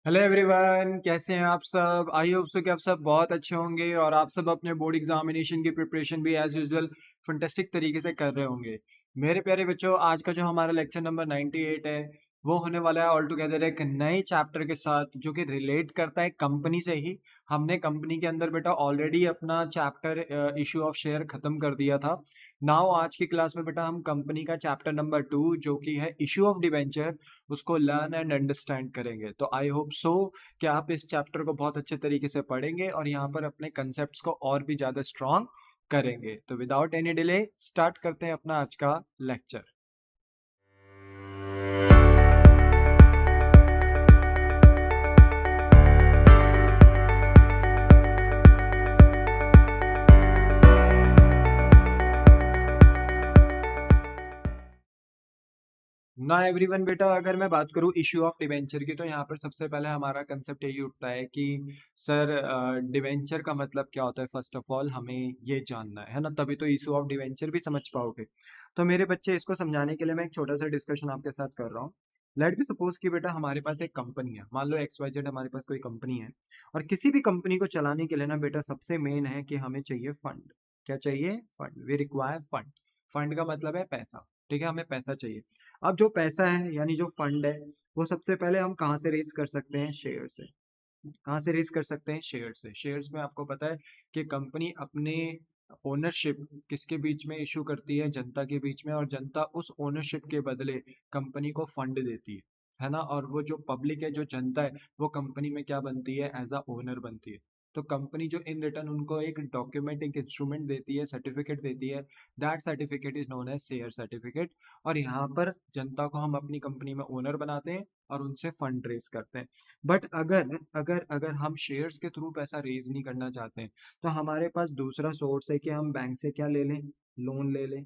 Hello everyone, कैसे हैं आप सब। आई होप सो कि आप सब बहुत अच्छे होंगे और आप सब अपने बोर्ड एग्जामिनेशन की प्रिपरेशन भी एज यूजुअल फंटेस्टिक तरीके से कर रहे होंगे। मेरे प्यारे बच्चों, आज का जो हमारा लेक्चर नंबर 98 है वो होने वाला है ऑल टुगेदर एक नए चैप्टर के साथ जो कि रिलेट करता है कंपनी से ही। हमने कंपनी के अंदर बेटा ऑलरेडी अपना चैप्टर इशू ऑफ शेयर खत्म कर दिया था। नाउ आज की क्लास में बेटा हम कंपनी का चैप्टर नंबर 2 जो कि है इशू ऑफ डिबेंचर उसको लर्न एंड अंडरस्टैंड करेंगे। तो आई होप सो कि आप इस चैप्टर को बहुत अच्छे तरीके से पढ़ेंगे और यहाँ पर अपने कंसेप्ट्स को और भी ज़्यादा स्ट्रॉन्ग करेंगे। तो विदाउट एनी डिले स्टार्ट करते हैं अपना आज का लेक्चर। ना एवरीवन बेटा, अगर मैं बात करूं इश्यू ऑफ डिवेंचर की तो यहाँ पर सबसे पहले हमारा कंसेप्ट यही उठता है कि सर डिवेंचर का मतलब क्या होता है। फर्स्ट ऑफ ऑल हमें ये जानना है ना, तभी तो इश्यू ऑफ डिवेंचर भी समझ पाओगे। तो मेरे बच्चे, इसको समझाने के लिए मैं एक छोटा सा डिस्कशन आपके साथ कर रहा हूँ। लेट बी सपोज कि बेटा हमारे पास एक कंपनी है, मान लो XYZ हमारे पास कोई कंपनी है। और किसी भी कंपनी को चलाने के लिए ना बेटा सबसे मेन है कि हमें चाहिए फंड। क्या चाहिए? Fund. We require fund. Fund का मतलब है पैसा। ठीक है, हमें पैसा चाहिए। अब जो पैसा है यानी जो फंड है वो सबसे पहले हम कहाँ से रेज कर सकते हैं? शेयर से। कहाँ से रेज कर सकते हैं? शेयर से। शेयर्स में आपको पता है कि कंपनी अपने ओनरशिप किसके बीच में इशू करती है? जनता के बीच में। और जनता उस ओनरशिप के बदले कंपनी को फंड देती है ना। और वो जो पब्लिक है, जो जनता है, वो कंपनी में क्या बनती है? एज अ ओनर बनती है। तो कंपनी जो इन रिटर्न उनको एक डॉक्यूमेंट, एक इंस्ट्रूमेंट देती है, सर्टिफिकेट देती है। That certificate is known as share certificate. और यहाँ पर जनता को हम अपनी कंपनी में ओनर बनाते हैं और उनसे फंड रेज करते हैं। बट अगर अगर अगर हम शेयर्स के थ्रू पैसा रेज नहीं करना चाहते हैं तो हमारे पास दूसरा सोर्स है कि हम बैंक से क्या ले लें? लोन ले लें।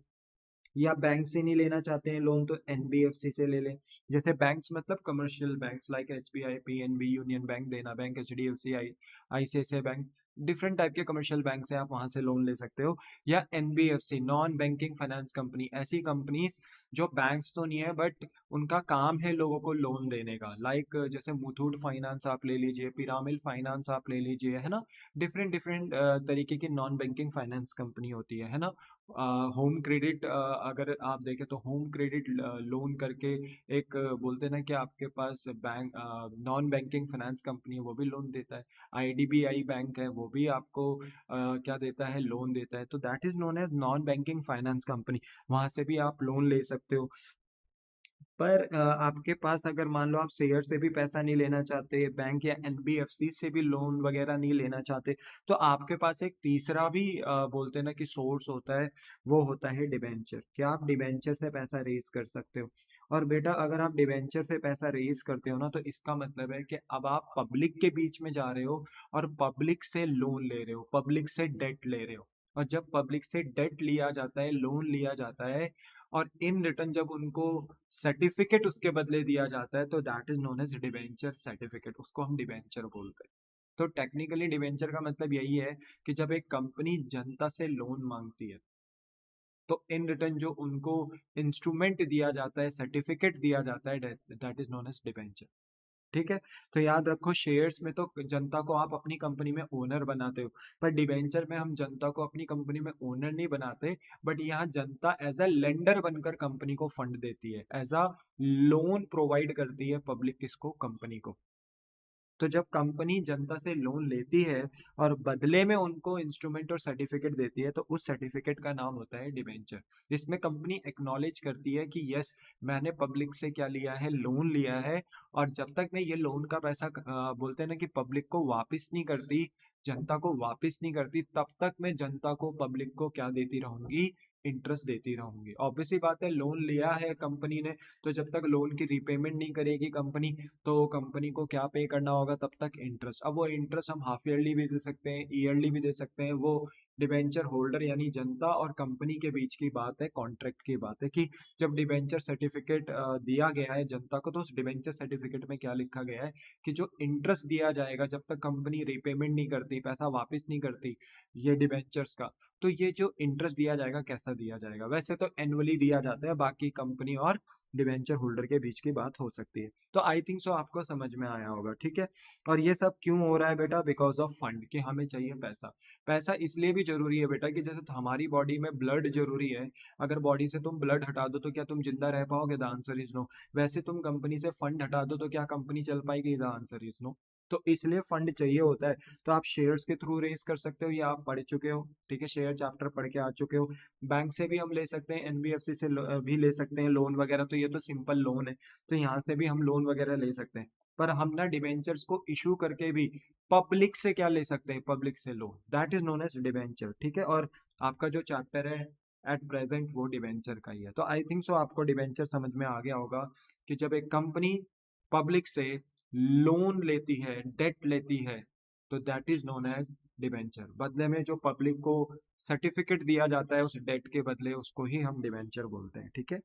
या बैंक से नहीं लेना चाहते हैं लोन तो NBFC से ले लें। जैसे बैंक्स मतलब commercial banks like SBI, PNB, Union Bank, Dena Bank, HDFC, ICICI Bank. Different type के कमर्शियल बैंक से आप वहां से लोन ले सकते हो। या NBFC, non banking finance company, ऐसी कंपनीज जो बैंक्स तो नहीं है बट उनका काम है लोगों को लोन देने का। लाइक जैसे मुथूट फाइनेंस आप ले लीजिए, पिरामिल फाइनेंस आप ले लीजिए, है ना। डिफरेंट डिफरेंट तरीके की नॉन बैंकिंग फाइनेंस कंपनी होती है ना। होम क्रेडिट, अगर आप देखें तो होम क्रेडिट लोन करके एक बोलते हैं ना कि आपके पास bank, non banking finance company है, वो भी लोन देता है। IDBI बैंक है, वो भी आपको क्या देता है? लोन देता है। तो that is known as non banking finance company. वहां से भी आप लोन ले सकते हो। पर आपके पास अगर मान लो आप शेयर से भी पैसा नहीं लेना चाहते, बैंक या NBFC से भी लोन वगैरह नहीं लेना चाहते, तो आपके पास एक तीसरा भी बोलते हैं ना कि सोर्स होता है। वो होता है डिबेंचर। क्या आप डिबेंचर से पैसा रेज कर सकते हो? और बेटा अगर आप डिबेंचर से पैसा रेज करते हो ना तो इसका मतलब है कि अब आप पब्लिक के बीच में जा रहे हो और पब्लिक से लोन ले रहे हो, पब्लिक से डेट ले रहे हो। और जब पब्लिक से डेट लिया जाता है, लोन लिया जाता है, और इन रिटर्न जब उनको सर्टिफिकेट उसके बदले दिया जाता है तो that is known as debenture certificate. उसको हम डिबेंचर बोलते हैं। तो टेक्निकली डिबेंचर का मतलब यही है कि जब एक कंपनी जनता से लोन मांगती है तो इन रिटर्न जो उनको इंस्ट्रूमेंट दिया जाता है, सर्टिफिकेट दिया जाता है, that is known as debenture. ठीक है। तो याद रखो, शेयर्स में तो जनता को आप अपनी कंपनी में ओनर बनाते हो, पर डिबेंचर में हम जनता को अपनी कंपनी में ओनर नहीं बनाते। बट यहाँ जनता एज अ लेंडर बनकर कंपनी को फंड देती है, एज अ लोन प्रोवाइड करती है पब्लिक किसको? कंपनी को। तो जब कंपनी जनता से लोन लेती है और बदले में उनको इंस्ट्रूमेंट और सर्टिफिकेट देती है तो उस सर्टिफिकेट का नाम होता है डिबेंचर। इसमें कंपनी एक्नॉलेज करती है कि यस, मैंने पब्लिक से क्या लिया है? लोन लिया है। और जब तक मैं ये लोन का पैसा बोलते हैं ना कि पब्लिक को वापस नहीं करती, जनता को वापस नहीं करती, तब तक मैं जनता को, पब्लिक को क्या देती रहूंगी? इंटरेस्ट देती रहूंगी। ऑब्वियसली बात है, लोन लिया है कंपनी ने, तो जब तक लोन की रीपेमेंट नहीं करेगी कंपनी तो कंपनी को क्या पे करना होगा? तब तक इंटरेस्ट। अब वो इंटरेस्ट हम हाफ ईयरली भी दे सकते हैं, ईयरली भी दे सकते हैं, वो डिबेंचर होल्डर यानी जनता और कंपनी के बीच की बात है, कॉन्ट्रैक्ट की बात है कि जब डिबेंचर सर्टिफिकेट दिया गया है जनता को, तो उस डिबेंचर सर्टिफिकेट में क्या लिखा गया है कि जो इंटरेस्ट दिया जाएगा जब तक कंपनी रीपेमेंट नहीं करती, पैसा वापस नहीं करती ये डिबेंचर्स का, तो ये जो इंटरेस्ट दिया जाएगा कैसा दिया जाएगा। वैसे तो एनुअली दिया जाता है, बाकी कंपनी और डिबेंचर होल्डर के बीच की बात हो सकती है। तो आई थिंक सो आपको समझ में आया होगा, ठीक है। और ये सब क्यों हो रहा है बेटा? बिकॉज ऑफ फंड, कि हमें चाहिए पैसा। पैसा इसलिए भी जरूरी है बेटा कि जैसे तो हमारी बॉडी में ब्लड जरूरी है, अगर बॉडी से तुम ब्लड हटा दो तो क्या तुम जिंदा रह पाओगे? The answer is no. वैसे तुम कंपनी से फंड हटा दो तो क्या कंपनी चल पाएगी? The answer is no. तो इसलिए फंड चाहिए होता है। तो आप शेयर्स के थ्रू रेस कर सकते हो, या आप पढ़ चुके हो, ठीक है, शेयर चैप्टर पढ़ के आ चुके हो। बैंक से भी हम ले सकते हैं, एनबीएफसी से भी ले सकते हैं लोन वगैरह, तो ये तो सिंपल लोन है, तो यहाँ से भी हम लोन वगैरह ले सकते हैं। पर हम ना डिबेंचर्स को इशू करके भी पब्लिक से क्या ले सकते हैं? पब्लिक से loan, that is known as debenture, ठीक है। और आपका जो चैप्टर है एट प्रेजेंट वो डिबेंचर का ही है। तो आई थिंक सो आपको डिबेंचर समझ में आ गया होगा कि जब एक कंपनी पब्लिक से लोन लेती है, डेट लेती है, तो that is known as debenture. बदले में जो पब्लिक को सर्टिफिकेट दिया जाता है उस डेट के बदले, उसको ही हम डिबेंचर बोलते हैं, ठीक है।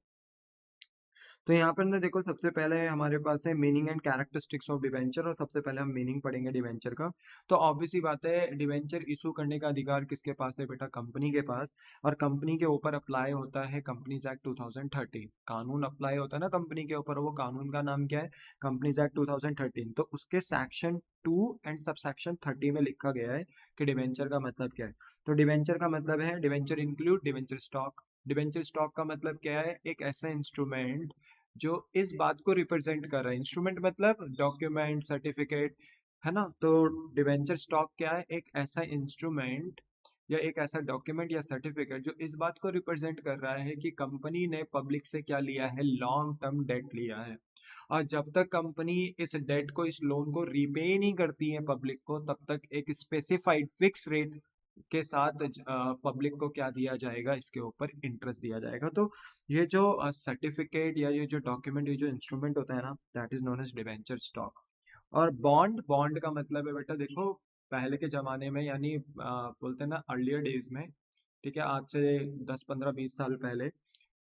तो यहाँ पर ना देखो, सबसे पहले हमारे पास है meaning and characteristics of debenture, और सबसे पहले हम मीनिंग पढ़ेंगे डिवेंचर का। तो ऑब्वियस ही बात है, डिवेंचर इशू करने का अधिकार किसके पास है बेटा? कंपनी के पास। और कंपनी के ऊपर अप्लाई होता है कंपनीज एक्ट 2013, कानून अप्लाई होता है ना कंपनी के ऊपर, वो कानून का नाम क्या है? Companies act 2013। तो उसके सेक्शन 2 एंड सब सेक्शन 30 में लिखा गया है कि डिवेंचर का मतलब क्या है। तो डिवेंचर का मतलब है, debenture include debenture stock. Debenture stock का मतलब क्या है? एक ऐसा इंस्ट्रूमेंट जो इस बात को रिप्रेजेंट कर रहा है। इंस्ट्रूमेंट मतलब डॉक्यूमेंट, सर्टिफिकेट, है ना। तो डिवेंचर स्टॉक क्या है? एक ऐसा इंस्ट्रूमेंट या एक ऐसा डॉक्यूमेंट या सर्टिफिकेट जो इस बात को रिप्रेजेंट कर रहा है कि कंपनी ने पब्लिक से क्या लिया है? लॉन्ग टर्म डेट लिया है। और जब तक कंपनी इस डेट को, इस लोन को रीपे नहीं करती है पब्लिक को, तब तक एक स्पेसिफाइड फिक्स रेट के साथ पब्लिक को क्या दिया जाएगा? इसके ऊपर इंटरेस्ट दिया जाएगा। तो ये जो सर्टिफिकेट या ये जो डॉक्यूमेंट, ये जो इंस्ट्रूमेंट होता है ना, that is known as debenture stock. और बॉन्ड, बॉन्ड का मतलब है बेटा देखो, पहले के जमाने में, यानी बोलते हैं ना अर्लियर डेज में, ठीक है, आज से 10 15 20 साल पहले,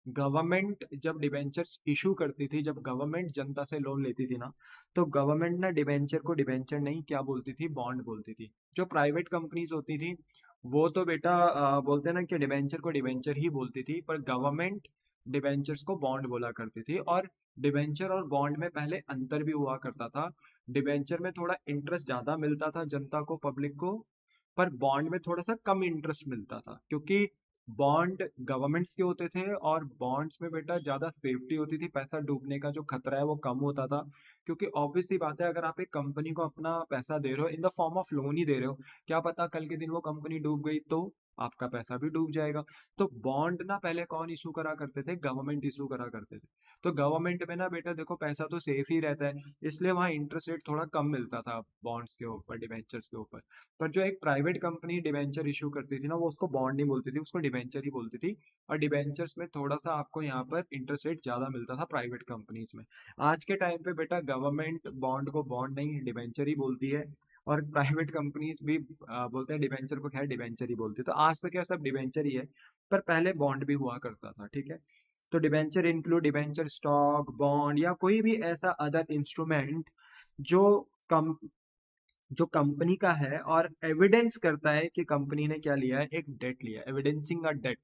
गवर्नमेंट जब डिबेंचर्स इशू करती थी, जब गवर्नमेंट जनता से लोन लेती थी ना, तो गवर्नमेंट ना डिबेंचर को डिबेंचर नहीं क्या बोलती थी? बॉन्ड बोलती थी। जो प्राइवेट कंपनीज होती थी वो तो बेटा बोलते हैं ना कि डिबेंचर को डिबेंचर ही बोलती थी, पर गवर्नमेंट डिबेंचर्स को बॉन्ड बोला करती थी। और डिबेंचर और बॉन्ड में पहले अंतर भी हुआ करता था। डिबेंचर में थोड़ा इंटरेस्ट ज्यादा मिलता था जनता को, पब्लिक को, पर बॉन्ड में थोड़ा सा कम इंटरेस्ट मिलता था, क्योंकि बॉन्ड गवर्नमेंट्स के होते थे और बॉन्ड्स में बेटा ज्यादा सेफ्टी होती थी, पैसा डूबने का जो खतरा है वो कम होता था। क्योंकि ऑब्वियस सी बात है, अगर आप एक कंपनी को अपना पैसा दे रहे हो in the form of loan ही दे रहे हो, क्या पता कल के दिन वो कंपनी डूब गई तो आपका पैसा भी डूब जाएगा। तो बॉन्ड ना पहले कौन इशू करा करते थे? गवर्नमेंट इशू करा करते थे। तो गवर्नमेंट में ना बेटा देखो पैसा तो सेफ ही रहता है, इसलिए वहाँ इंटरेस्ट रेट थोड़ा कम मिलता था बॉन्ड्स के ऊपर, डिवेंचर्स के ऊपर। पर जो एक प्राइवेट कंपनी डिवेंचर इशू करती थी ना, वो उसको बॉन्ड नहीं बोलती थी, उसको डिवेंचर ही बोलती थी। और डिवेंचर्स में थोड़ा सा आपको यहाँ पर इंटरेस्ट रेट ज्यादा मिलता था प्राइवेट कंपनीज में। आज के टाइम पे बेटा गवर्नमेंट बॉन्ड को बॉन्ड नहीं, डिवेंचर ही बोलती है। और प्राइवेट कंपनीज भी बोलते हैं डिवेंचर को, खैर डिवेंचर ही बोलती है। तो आज तक यह सब डिवेंचर ही है, पर पहले बॉन्ड भी हुआ करता था, ठीक है। तो debenture include debenture stock, bond, या कोई भी ऐसा अदर इंस्ट्रूमेंट जो कम जो कंपनी का है और एविडेंस करता है कि कंपनी ने क्या लिया है? एक डेट लिया है, एविडेंसिंग अ डेट,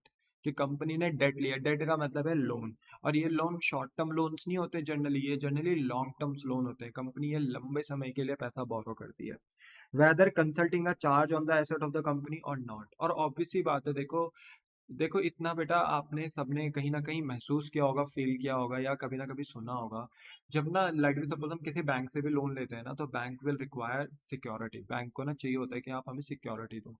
कि कंपनी ने डेट लिया। डेट का मतलब है लोन। और ये लोन शॉर्ट टर्म लोन्स नहीं होते जनरली, ये जनरली लॉन्ग टर्म लोन होते हैं। कंपनी ये लंबे समय के लिए पैसा बोरो करती है। Whether consulting a charge on the asset of the company और नॉट। और ऑब्वियसली बात है, देखो देखो इतना बेटा आपने सबने कहीं ना कहीं महसूस किया होगा, फील किया होगा, या कभी ना कभी सुना होगा। जब ना लाइक सपोज हम किसी बैंक से भी लोन लेते हैं ना, तो bank will require security. Bank को ना चाहिए होता है कि आप हमें सिक्योरिटी दो।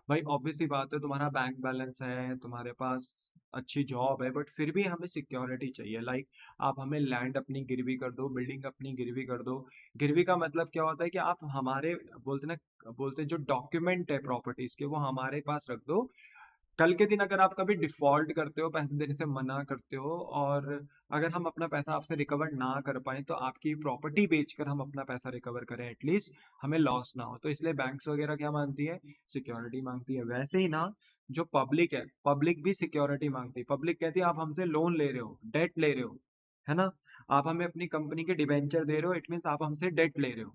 भाई ऑब्वियस सी बात है, तुम्हारा बैंक बैलेंस है, तुम्हारे पास अच्छी जॉब है, बट फिर भी हमें सिक्योरिटी चाहिए। लाइक आप हमें लैंड अपनी गिरवी कर दो, बिल्डिंग अपनी गिरवी कर दो। गिरवी का मतलब क्या होता है कि आप हमारे, बोलते ना, बोलते जो डॉक्यूमेंट है प्रॉपर्टीज के, वो हमारे पास रख दो। कल के दिन अगर आप कभी डिफॉल्ट करते हो, पैसे देने से मना करते हो, और अगर हम अपना पैसा आपसे रिकवर ना कर पाए, तो आपकी प्रॉपर्टी बेचकर हम अपना पैसा रिकवर करें, एटलीस्ट हमें लॉस ना हो। तो इसलिए बैंक्स वगैरह क्या मांगती है? सिक्योरिटी मांगती है। वैसे ही ना, जो पब्लिक है, पब्लिक भी सिक्योरिटी मांगती है। पब्लिक कहती है आप हमसे लोन ले रहे हो, डेट ले रहे हो, है ना, आप हमें अपनी कंपनी के डिबेंचर दे रहे हो, इट मीन्स आप हमसे डेट ले रहे हो।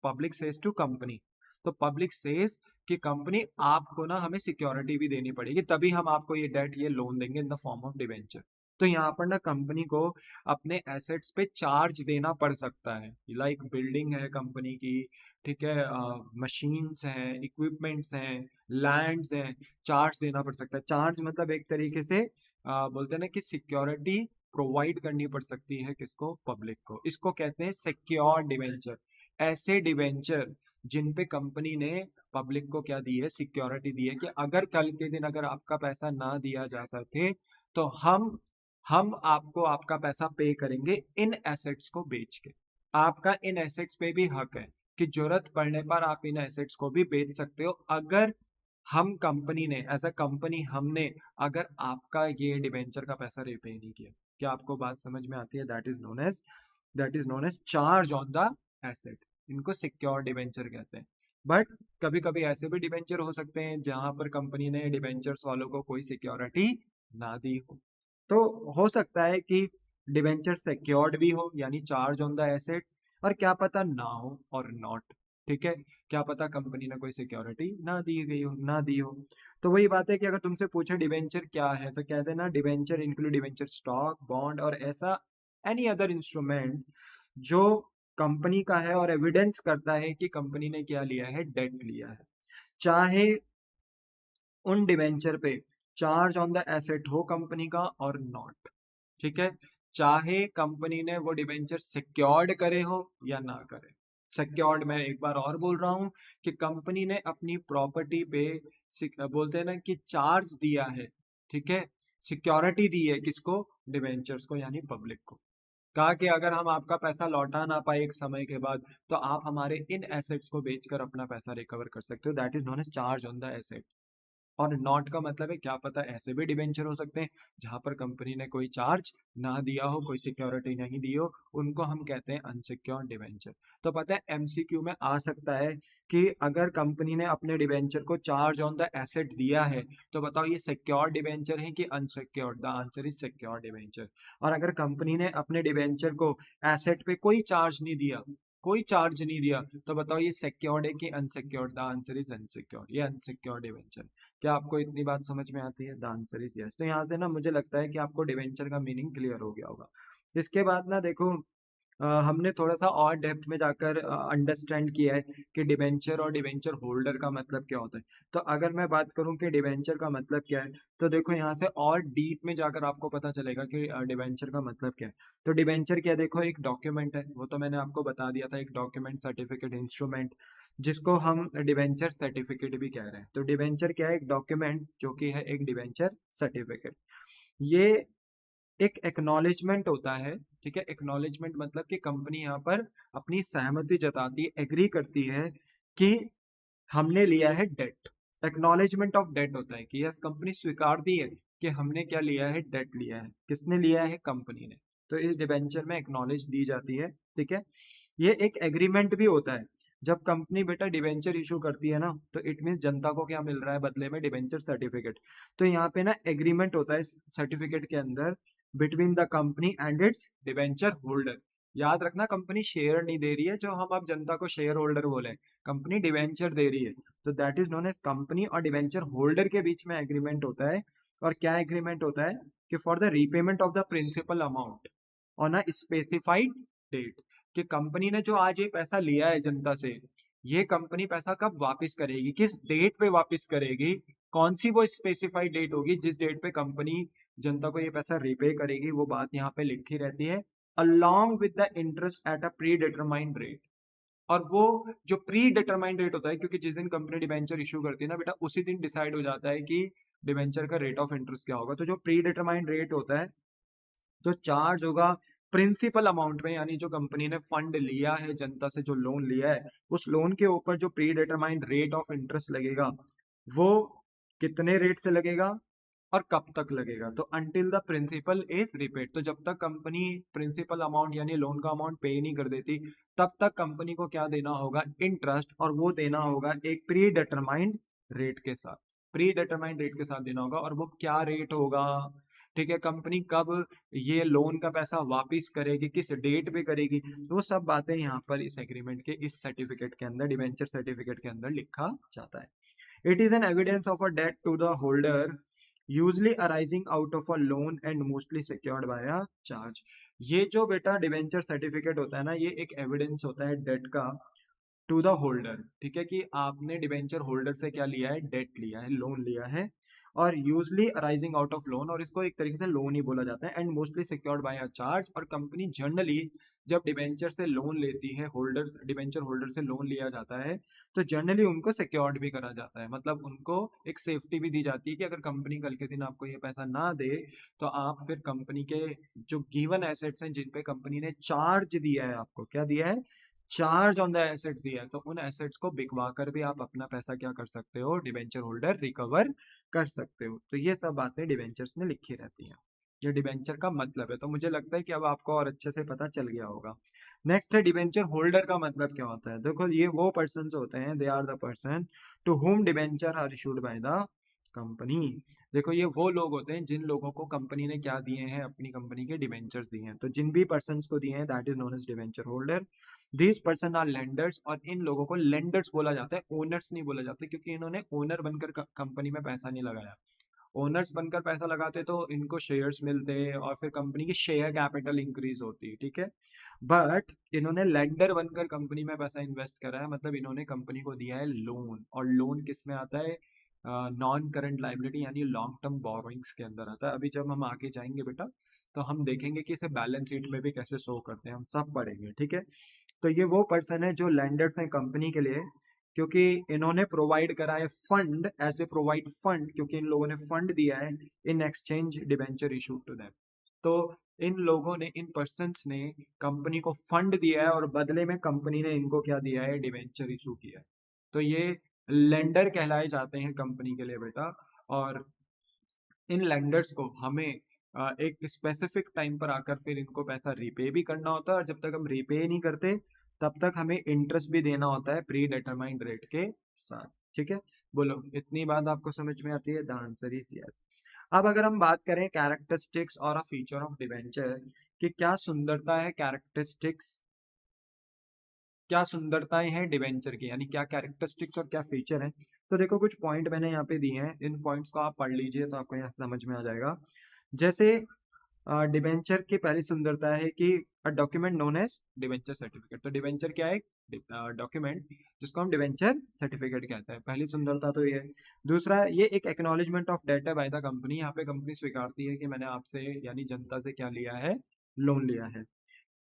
Public says to company. तो पब्लिक सेज कि कंपनी आपको ना हमें सिक्योरिटी भी देनी पड़ेगी, तभी हम आपको ये डेट, ये लोन देंगे इन द फॉर्म ऑफ डिवेंचर। तो यहाँ पर ना कंपनी को अपने एसेट्स पे चार्ज देना पड़ सकता है। लाइक बिल्डिंग है कंपनी की, ठीक है, मशीन्स हैं, इक्विपमेंट्स हैं, लैंड्स हैं, चार्ज देना पड़ सकता है। चार्ज मतलब एक तरीके से बोलते हैं ना कि सिक्योरिटी प्रोवाइड करनी पड़ सकती है किसको? पब्लिक को। इसको कहते हैं सिक्योर डिवेंचर। ऐसे डिवेंचर जिन पे कंपनी ने पब्लिक को क्या दी है? सिक्योरिटी दी है कि अगर कल के दिन अगर आपका पैसा ना दिया जा सके, तो हम आपको आपका पैसा पे करेंगे इन एसेट्स को बेच के। आपका इन एसेट्स पे भी हक है कि जरूरत पड़ने पर आप इन एसेट्स को भी बेच सकते हो, अगर हम कंपनी ने, एज अ कंपनी हमने, अगर आपका ये डिबेंचर का पैसा रिपे नहीं किया। क्या आपको बात समझ में आती है? That is known as charge on the asset. इनको सिक्योर डिबेंचर कहते हैं। बट कभी कभी ऐसे भी डिबेंचर हो सकते हैं जहां पर कंपनी ने डिबेंचर्स वालों को कोई सिक्योरिटी ना दी हो। तो हो सकता है कि डिबेंचर सिक्योर्ड भी हो, यानी चार्ज ऑन द एसेट, और क्या पता ना हो और नॉट। ठीक है, क्या पता कंपनी ने कोई सिक्योरिटी ना दी हो। तो वही बात है कि अगर तुमसे पूछे डिबेंचर क्या है, तो कह देना debenture include debenture stock, bond और ऐसा एनी अदर इंस्ट्रूमेंट जो कंपनी का है और एविडेंस करता है कि कंपनी ने क्या लिया है? डेट लिया है। चाहे उन डिवेंचर पे चार्ज ऑन द एसेट हो कंपनी का और नॉट। ठीक है, चाहे कंपनी ने वो डिवेंचर सिक्योर्ड करे हो या ना करे। सिक्योर्ड, मैं एक बार और बोल रहा हूं कि कंपनी ने अपनी प्रॉपर्टी पे बोलते हैं ना कि चार्ज दिया है, ठीक है, सिक्योरिटी दी है किसको? डिवेंचर्स को, यानी पब्लिक को। कहा कि अगर हम आपका पैसा लौटा ना पाए एक समय के बाद, तो आप हमारे इन एसेट्स को बेचकर अपना पैसा रिकवर कर सकते हो। That is known as charge on the asset. और नॉट का मतलब है क्या पता ऐसे भी डिबेंचर हो सकते हैं जहां पर कंपनी ने कोई चार्ज ना दिया हो, कोई सिक्योरिटी नहीं दी हो, उनको हम कहते हैं अनसिक्योर्ड डिबेंचर। तो पता है एमसीक्यू में आ सकता है कि अगर कंपनी ने अपने डिबेंचर को चार्ज ऑन द एसेट दिया है, तो बताओ ये सिक्योर्ड डिबेंचर है कि unsecured? The answer is secured debenture. और अगर कंपनी ने अपने डिबेंचर को एसेट पे कोई चार्ज नहीं दिया, तो बताओ ये सिक्योर्ड है कि unsecured? The answer is unsecured. ये अनसिक्योर्ड डिबेंचर। क्या आपको इतनी बात समझ में आती है? The answer is yes. तो यहाँ से ना मुझे लगता है कि आपको डिवेंचर का मीनिंग क्लियर हो गया होगा। इसके बाद ना देखो, हमने थोड़ा सा और डेप्थ में जाकर अंडरस्टैंड किया है कि डिवेंचर और डिवेंचर होल्डर का मतलब क्या होता है। तो अगर मैं बात करूं कि डिवेंचर का मतलब क्या है, तो देखो यहाँ से और डीप में जाकर आपको पता चलेगा कि डिवेंचर का मतलब क्या है। तो डिवेंचर क्या, देखो एक डॉक्यूमेंट है, वो तो मैंने आपको बता दिया था, एक डॉक्यूमेंट, सर्टिफिकेट, इंस्ट्रूमेंट, जिसको हम डिवेंचर सर्टिफिकेट भी कह रहे हैं। तो डिवेंचर क्या है? एक डॉक्यूमेंट जो कि है एक डिवेंचर सर्टिफिकेट। ये एक एक्नॉलेजमेंट होता है। ठीक है, एक्नॉलेजमेंट मतलब कि कंपनी यहाँ पर अपनी सहमति जताती है, एग्री करती है कि हमने लिया है डेट। एक्नॉलेजमेंट ऑफ डेट होता है कि यस, कंपनी स्वीकारती है कि हमने क्या लिया है? डेट लिया है। किसने लिया है? कंपनी ने। तो इस डिबेंचर में एक्नॉलेज दी जाती है। ठीक है, ये एक एग्रीमेंट भी होता है। जब कंपनी बेटा डिबेंचर इशू करती है ना, तो इट मीन्स जनता को क्या मिल रहा है बदले में? Debenture certificate. तो यहाँ पे ना एग्रीमेंट होता है सर्टिफिकेट के अंदर between the company and it's debenture holder. याद रखना, कंपनी शेयर नहीं दे रही है जो हम अब जनता को शेयर होल्डर बोले, कंपनी डिवेंचर दे रही है। तो that is known as company और डिवेंचर होल्डर के बीच में एग्रीमेंट होता है। और क्या एग्रीमेंट होता है? कि for the repayment of the principal amount on a specified date, कि कंपनी ने जो आज ये पैसा लिया है जनता से, ये कंपनी पैसा कब वापस करेगी, किस डेट पे वापस करेगी, कौन सी वो स्पेसिफाइड डेट होगी जिस डेट पे कंपनी जनता को ये पैसा रिपे करेगी, वो बात यहाँ पे लिखी रहती है, along with the interest at a predetermined rate। और वो जो प्री डिटरमाइंड रेट होता है, क्योंकि जिस दिन कंपनी डिबेंचर इशू करती है ना बेटा, उसी दिन डिसाइड हो जाता है कि डिबेंचर का रेट ऑफ इंटरेस्ट क्या होगा। तो जो प्री डिटरमाइंड रेट होता है, जो चार्ज होगा प्रिंसिपल अमाउंट में, यानी जो कंपनी ने फंड लिया है जनता से, जो लोन लिया है, उस लोन के ऊपर जो pre determined rate of interest लगेगा, वो कितने रेट से लगेगा और कब तक लगेगा। तो until the principal is repaid, तो जब तक कंपनी प्रिंसिपल अमाउंट यानी लोन का अमाउंट पे नहीं कर देती तब तक कंपनी को क्या देना होगा, इंटरेस्ट, और वो देना होगा एक प्री डिटरमाइंड रेट के साथ। प्री डिटरमाइंड रेट के साथ देना होगा, और वो क्या रेट होगा, ठीक है, कंपनी कब ये लोन का पैसा वापस करेगी, किस डेट पे करेगी, तो वो सब बातें यहाँ पर इस एग्रीमेंट के इस सर्टिफिकेट के अंदर, डिवेंचर सर्टिफिकेट के अंदर लिखा जाता है। It is an evidence of a debt to the holder usually arising out of a loan and mostly secured by a charge. ये जो बेटा डिवेंचर सर्टिफिकेट होता है ना, ये एक एविडेंस होता है डेट का टू द होल्डर, ठीक है, कि आपने डिवेंचर होल्डर से क्या लिया है, डेट लिया है, लोन लिया है, और usually arising out of loan, और इसको एक तरीके से लोन ही बोला जाता है, and mostly secured by a charge. और कंपनी जनरली जब डिवेंचर से लोन लेती है, होल्डर डिवेंचर होल्डर से लोन लिया जाता है, तो जनरली उनको सिक्योर्ड भी करा जाता है, मतलब उनको एक सेफ्टी भी दी जाती है कि अगर कंपनी कल के दिन आपको ये पैसा ना दे तो आप फिर कंपनी के जो गिवन एसेट्स हैं, जिन पे कंपनी ने चार्ज दिया है, आपको क्या दिया है, चार्ज ऑन द एसेट्स दिया है, तो उन एसेट्स को बिकवा कर भी आप अपना पैसा क्या कर सकते हो, डिवेंचर होल्डर रिकवर कर सकते हो। तो ये सब बातें डिवेंचर्स में लिखी रहती हैं, ये डिवेंचर का मतलब है। तो मुझे लगता है कि अब आपको और अच्छे से पता चल गया होगा। नेक्स्ट है डिवेंचर होल्डर का मतलब क्या होता है। देखो ये वो पर्सन होते हैं, they are the person to whom debenture are issued by the company. देखो ये वो लोग होते हैं जिन लोगों को कंपनी ने क्या दिए हैं, अपनी कंपनी के डिवेंचर्स दिए हैं। तो जिन भी पर्सन को दिए हैं that is known as debenture holder. These person are lenders, और इन लोगों को लेंडर्स बोला जाता है, ओनर्स नहीं बोला जाता, क्योंकि इन्होंने ओनर बनकर कंपनी में पैसा नहीं लगाया। ओनर्स बनकर पैसा लगाते तो इनको शेयर्स मिलते और फिर कंपनी की शेयर कैपिटल इंक्रीज होती, ठीक है। बट इन्होंने लेंडर बनकर कंपनी में पैसा इन्वेस्ट करा है, मतलब इन्होंने कंपनी को दिया है लोन, और लोन किस में आता है, नॉन करंट लाइबिलिटी यानी लॉन्ग टर्म बोरोइंग्स के अंदर आता है। अभी जब हम आगे जाएंगे बेटा तो हम देखेंगे कि इसे बैलेंस शीट में भी कैसे शो करते हैं, हम सब पढ़ेंगे, ठीक है। तो ये वो पर्सन है जो लेंडर्स हैं कंपनी के लिए, क्योंकि इन्होंने प्रोवाइड करा है fund, as a provide fund, क्योंकि इन लोगों ने फंड दिया है in exchange debenture issue to them. तो इन लोगों ने, इन पर्सन्स ने कंपनी को फंड दिया है और बदले में कंपनी ने इनको क्या दिया है, डिवेंचर इशू किया है। तो ये लेंडर कहलाए जाते हैं कंपनी के लिए बेटा। और इन लेंडर्स को हमें एक स्पेसिफिक टाइम पर आकर फिर इनको पैसा रीपे भी करना होता है, और जब तक हम रीपे नहीं करते तब तक हमें इंटरेस्ट भी देना होता है प्री डिटरमाइंड रेट के साथ, ठीक है। बोलो इतनी बात आपको समझ में आती है, द आंसर इज यस। अब अगर हम बात करें कैरेक्टरिस्टिक्स और अ फीचर ऑफ डिवेंचर, कि क्या सुंदरता है, कैरेक्टरिस्टिक्स, क्या सुंदरताएं हैं डिवेंचर की, यानी क्या कैरेक्टरिस्टिक्स और क्या फीचर हैं। तो देखो कुछ पॉइंट मैंने यहाँ पे दिए हैं, इन पॉइंट्स को आप पढ़ लीजिए तो आपको यहाँ समझ में आ जाएगा। जैसे डिवेंचर की पहली सुंदरता है कि a document known as debenture certificate. तो डिवेंचर क्या है, डॉक्यूमेंट जिसको हम डिवेंचर सर्टिफिकेट कहते हैं, पहली सुंदरता तो ये है। दूसरा, ये एक एक्नॉलेजमेंट ऑफ डेट है बाय द कंपनी, यहाँ पे कंपनी स्वीकारती है कि मैंने आपसे यानी जनता से क्या लिया है, लोन लिया है।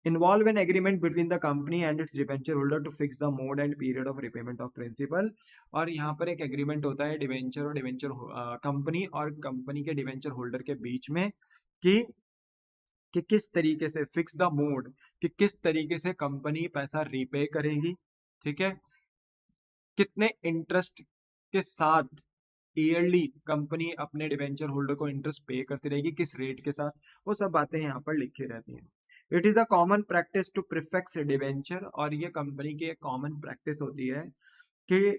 Involve an agreement between the company and its debenture holder to fix the mode and period of repayment of principal। और यहाँ पर एक एग्रीमेंट होता है डिवेंचर और डिवेंचर कंपनी और कंपनी के डिवेंचर होल्डर के बीच में, कि किस तरीके से फिक्स द मोड, कि किस तरीके से कंपनी पैसा रीपे करेगी, ठीक है, कितने इंटरेस्ट के साथ ईयरली कंपनी अपने डिवेंचर होल्डर को इंटरेस्ट पे करती रहेगी, किस रेट के साथ, वो सब बातें यहाँ पर लिखी रहती हैं। It is a common practice to prefix debenture, और ये कंपनी की एक कॉमन प्रैक्टिस होती है कि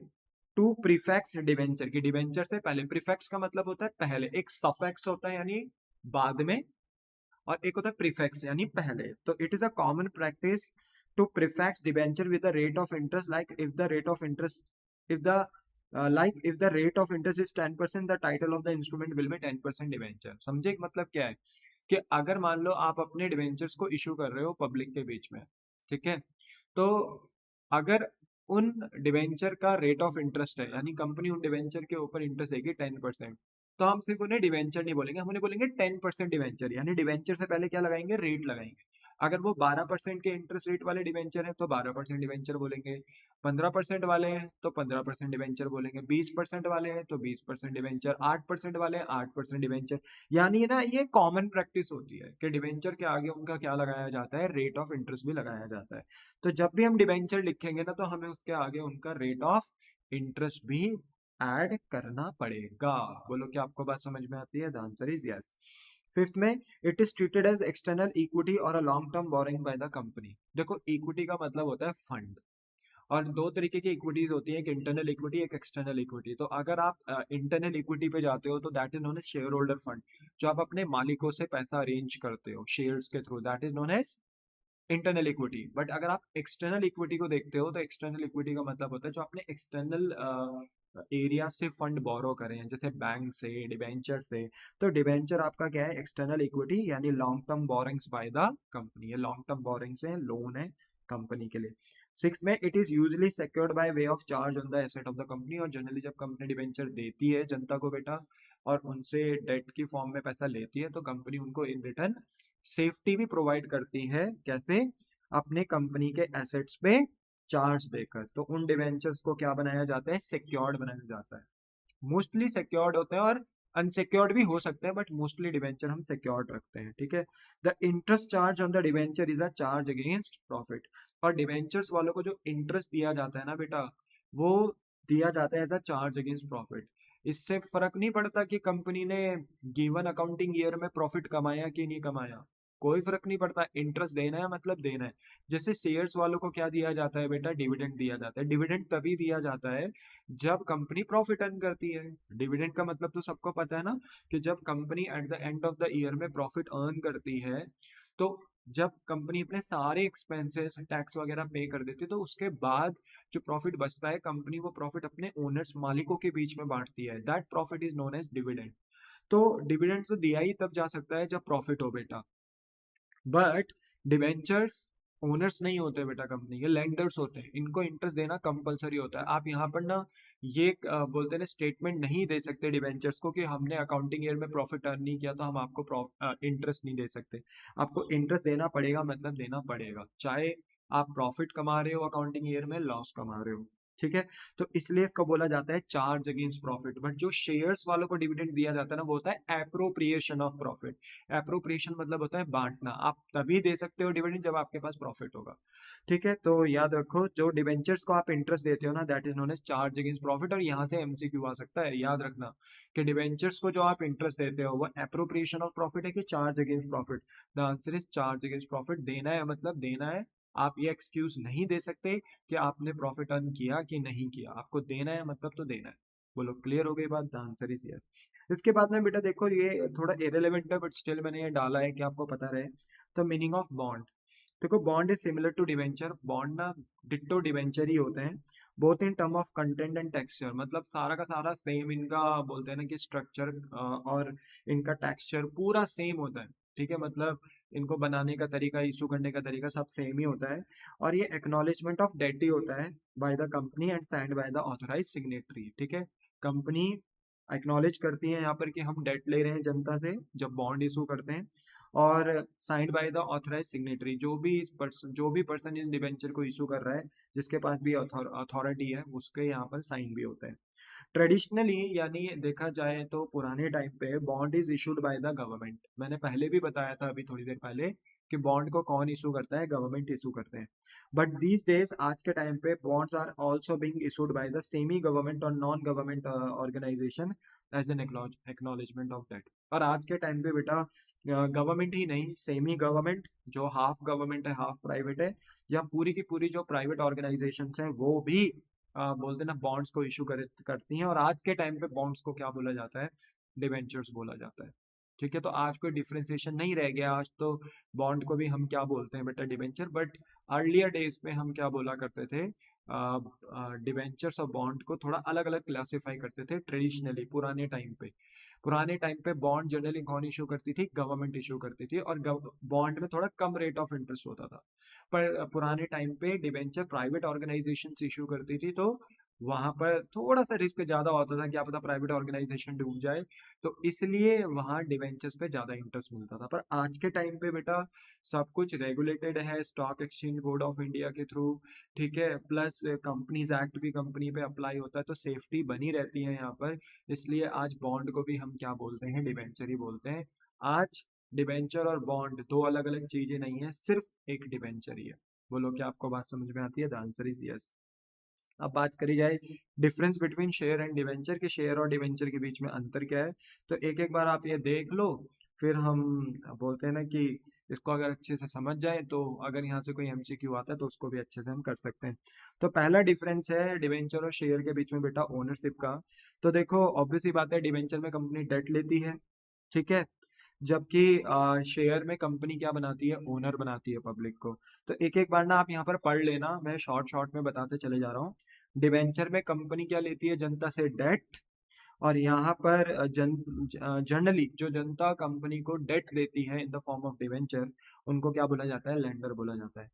टू प्रीफिक्स डिवेंचर, की डिवेंचर से पहले, प्रीफिक्स का मतलब होता है पहले, एक सफिक्स होता है यानी बाद में, और एक होता है प्रीफिक्स यानी पहले। तो it is a common practice to prefix debenture with the rate of interest, like if the rate of interest, if the if the rate of interest is 10%, the title of the instrument will be 10% debenture. समझे मतलब क्या है, कि अगर मान लो आप अपने debentures को इशू कर रहे हो पब्लिक के बीच में, ठीक है, तो अगर उन डिवेंचर का रेट ऑफ इंटरेस्ट है, यानी कंपनी उन डिवेंचर के ऊपर इंटरेस्ट देगी 10%, तो हम सिर्फ उन्हें डिवेंचर नहीं बोलेंगे, हम उन्हें बोलेंगे 10% डिवेंचर, यानी डिवेंचर से पहले क्या लगाएंगे, रेट लगाएंगे। अगर वो 12% के इंटरेस्ट रेट वाले डिवेंचर है तो 12% डिवेंचर बोलेंगे, 15% वाले हैं तो 15% डिवेंचर बोलेंगे, 20% वाले हैं तो 20% डिवेंचर, 8% वाले हैं 8% डिवेंचर। यानी ना ये कॉमन प्रैक्टिस होती है कि डिवेंचर के आगे उनका क्या लगाया जाता है, रेट ऑफ इंटरेस्ट भी लगाया जाता है। तो जब भी हम डिवेंचर लिखेंगे ना तो हमें उसके आगे उनका रेट ऑफ इंटरेस्ट भी ऐड करना पड़ेगा। बोलो क्या आपको बात समझ में आती है? The answer is yes. Fifth में, it is treated as external equity और a long term borrowing by the company. देखो इक्विटी का मतलब होता है फंड, और दो तरीके की इक्विटीज होती है, एक इंटरनल इक्विटी एक एक्सटर्नल इक्विटी। तो अगर आप इंटरनल इक्विटी पे जाते हो तो that is known as share holder fund, जो आप अपने मालिकों से पैसा अरेंज करते हो शेयर्स के through, that is known as internal equity. But अगर आप एक्सटर्नल इक्विटी को देखते हो तो एक्सटर्नल इक्विटी का मतलब होता है जो आपने एक्सटर्नल एरिया से फंड बोरो करे हैं, जैसे बैंक से, डिबेंचर से। तो डिबेंचर आपका क्या है? एक्सटर्नल इक्विटी, यानी long term borrowings bye the company. ये लॉन्ग टर्म बोरिंग्स है, लोन है कंपनी के लिए। सिक्स में, it is usually secured by way of charge on the asset of the company. और जनरली जब कंपनी डिबेंचर देती है जनता को बेटा, और उनसे डेट की फॉर्म में पैसा लेती है, तो कंपनी उनको इन रिटर्न सेफ्टी भी प्रोवाइड करती है। कैसे? अपने कंपनी के एसेट्स पे चार्ज देकर। तो उन डिवेंचर्स को क्या बनाया जाता है? सिक्योर्ड बनाया जाता है। मोस्टली सिक्योर्ड होते हैं और अनसिक्योर्ड भी हो सकते हैं, बट मोस्टली डिवेंचर हम सिक्योर्ड रखते हैं। ठीक है। The interest charge on the debenture is a charge against profit. और डिवेंचर्स वालों को जो इंटरेस्ट दिया जाता है ना बेटा, वो दिया जाता है as a charge against profit. इससे फर्क नहीं पड़ता कि कंपनी ने गिवन अकाउंटिंग ईयर में प्रॉफिट कमाया कि नहीं कमाया, कोई फर्क नहीं पड़ता। इंटरेस्ट देना है मतलब देना है। जैसे शेयर्स वालों को क्या दिया जाता है बेटा? डिविडेंड दिया जाता है। डिविडेंड तभी दिया जाता है जब कंपनी प्रॉफिट अर्न करती है। डिविडेंड का मतलब तो सबको पता है ना, कि जब company at the end of the year में प्रॉफिट अर्न करती है, तो जब कंपनी अपने सारे एक्सपेंसेस टैक्स वगैरह पे कर देती है, तो उसके बाद जो प्रॉफिट बचता है कंपनी वो प्रॉफिट अपने ओनर्स मालिकों के बीच में बांटती है। That profit is known as dividend. तो डिविडेंड तो दिया ही तब जा सकता है जब प्रॉफिट हो बेटा। बट डिवेंचर्स ओनर्स नहीं होते बेटा कंपनी के, लेंडर्स होते हैं। इनको इंटरेस्ट देना कंपलसरी होता है। आप यहाँ पर ना ये बोलते हैं ना स्टेटमेंट नहीं दे सकते डिवेंचर्स को कि हमने अकाउंटिंग ईयर में प्रॉफिट अर्न नहीं किया तो हम आपको इंटरेस्ट नहीं दे सकते। आपको इंटरेस्ट देना पड़ेगा, मतलब देना पड़ेगा, चाहे आप प्रॉफिट कमा रहे हो अकाउंटिंग ईयर में, लॉस कमा रहे हो। ठीक है। तो इसलिए इसको बोला जाता है चार्ज अगेंस्ट प्रॉफिट। बट जो शेयर्स वालों को डिविडेंड दिया जाता है ना, वो होता है एप्रोप्रिएशन ऑफ प्रॉफिट। एप्रोप्रिएशन मतलब होता है बांटना। आप तभी दे सकते हो डिविडेंड जब आपके पास प्रॉफिट होगा। ठीक है। तो याद रखो, जो डिवेंचर्स को आप इंटरेस्ट देते हो ना, that is known as charge against profit. और यहाँ से एमसीक्यू आ सकता है, याद रखना कि डिवेंचर्स को जो आप इंटरेस्ट देते हो वो एप्रोप्रिएशन ऑफ प्रॉफिट है कि charge against profit? The answer is charge against profit. देना है मतलब देना है। आप ये एक्सक्यूज नहीं दे सकते कि आपने प्रॉफिट अर्न किया कि नहीं किया, आपको देना है मतलब तो देना है। बोलो क्लियर हो गई बात? The answer is yes. इसके बाद में बेटा देखो, ये थोड़ा इरेलीवेंट है बट स्टिल मैंने ये डाला है कि आपको पता रहे। तो मीनिंग ऑफ बॉन्ड। देखो bond is similar to debenture. Bond ना डिट्टो डिवेंचर ही होते हैं, both in term of content and texture. मतलब सारा का सारा सेम इनका, बोलते हैं ना कि स्ट्रक्चर और इनका टेक्सचर पूरा सेम होता है। ठीक है। मतलब इनको बनाने का तरीका, इशू करने का तरीका सब सेम ही होता है। और ये एक्नॉलेजमेंट ऑफ डेट ही होता है by the company and signed by the authorise signatory. ठीक है। कंपनी एक्नॉलेज करती है यहाँ पर कि हम डेट ले रहे हैं जनता से जब बॉन्ड इशू करते हैं, और signed by the authorise signatory. जो भी पर्सन इन डिबेंचर को इशू कर रहा है, जिसके पास भी अथॉरिटी है, उसके यहाँ पर साइन भी होता है। ट्रेडिशनली यानी देखा जाए तो पुराने टाइम पे bond is issued by the government. मैंने पहले भी बताया था अभी थोड़ी देर पहले कि बॉन्ड को कौन इशू करता है? गवर्नमेंट इशू करते हैं। बट दीज डेज, आज के टाइम पे, bonds are also being issued by the semi government और non government organization as an acknowledgement of that. और आज के टाइम पे बेटा गवर्नमेंट ही नहीं, सेमी गवर्नमेंट जो हाफ गवर्नमेंट है हाफ प्राइवेट है, या पूरी की पूरी जो प्राइवेट ऑर्गेनाइजेशन है वो भी बोलते हैं ना बॉन्ड्स को इशू करती हैं। और आज के टाइम पे बॉन्ड्स को क्या बोला जाता है? डिवेंचर्स बोला जाता है। ठीक है। तो आज कोई डिफ्रेंसिएशन नहीं रह गया। आज तो बॉन्ड को भी हम क्या बोलते हैं बेटा? डिवेंचर। बट अर्लियर डेज में हम क्या बोला करते थे? डिवेंचर्स और बॉन्ड को थोड़ा अलग अलग क्लासिफाई करते थे ट्रेडिशनली पुराने टाइम पे। पुराने टाइम पे बॉन्ड जनरली कौन इशू करती थी? गवर्नमेंट इशू करती थी। और बॉन्ड में थोड़ा कम रेट ऑफ इंटरेस्ट होता था। पर पुराने टाइम पे डिवेंचर प्राइवेट ऑर्गेनाइजेशन इशू करती थी, तो वहां पर थोड़ा सा रिस्क ज्यादा होता था, क्या पता प्राइवेट ऑर्गेनाइजेशन डूब जाए। तो इसलिए वहां डिवेंचर्स पे ज्यादा इंटरेस्ट मिलता था। पर आज के टाइम पे बेटा सब कुछ रेगुलेटेड है stock exchange board of India के थ्रू। ठीक है। प्लस कंपनीज एक्ट भी कंपनी पे अप्लाई होता है, तो सेफ्टी बनी रहती है यहाँ पर। इसलिए आज बॉन्ड को भी हम क्या बोलते हैं? डिवेंचर ही बोलते हैं। आज डिवेंचर और बॉन्ड दो अलग अलग चीजें नहीं है, सिर्फ एक डिवेंचर ही है। बोलो क्या आपको बात समझ में आती है? The answer is yes. अब बात करी जाए difference between share and debenture, कि शेयर और डिवेंचर के बीच में अंतर क्या है, तो एक एक बार आप ये देख लो, फिर हम बोलते हैं ना कि इसको अगर अच्छे से समझ जाए तो अगर यहाँ से कोई एमसीक्यू आता है तो उसको भी अच्छे से हम कर सकते हैं। तो पहला डिफरेंस है डिवेंचर और शेयर के बीच में बेटा ओनरशिप का। तो देखो ऑब्वियस ही बात है, डिवेंचर में कंपनी डेट लेती है, ठीक है, जबकि शेयर में कंपनी क्या बनाती है, ओनर बनाती है पब्लिक को। तो एक एक बार ना आप यहाँ पर पढ़ लेना, मैं शॉर्ट शॉर्ट में बताते चले जा रहा हूँ। डिवेंचर में कंपनी क्या लेती है, जनता से डेट, और यहाँ पर जनरली जो जनता कंपनी को डेट देती है इन द फॉर्म ऑफ डिवेंचर, उनको क्या बोला जाता है, लेंडर बोला जाता है।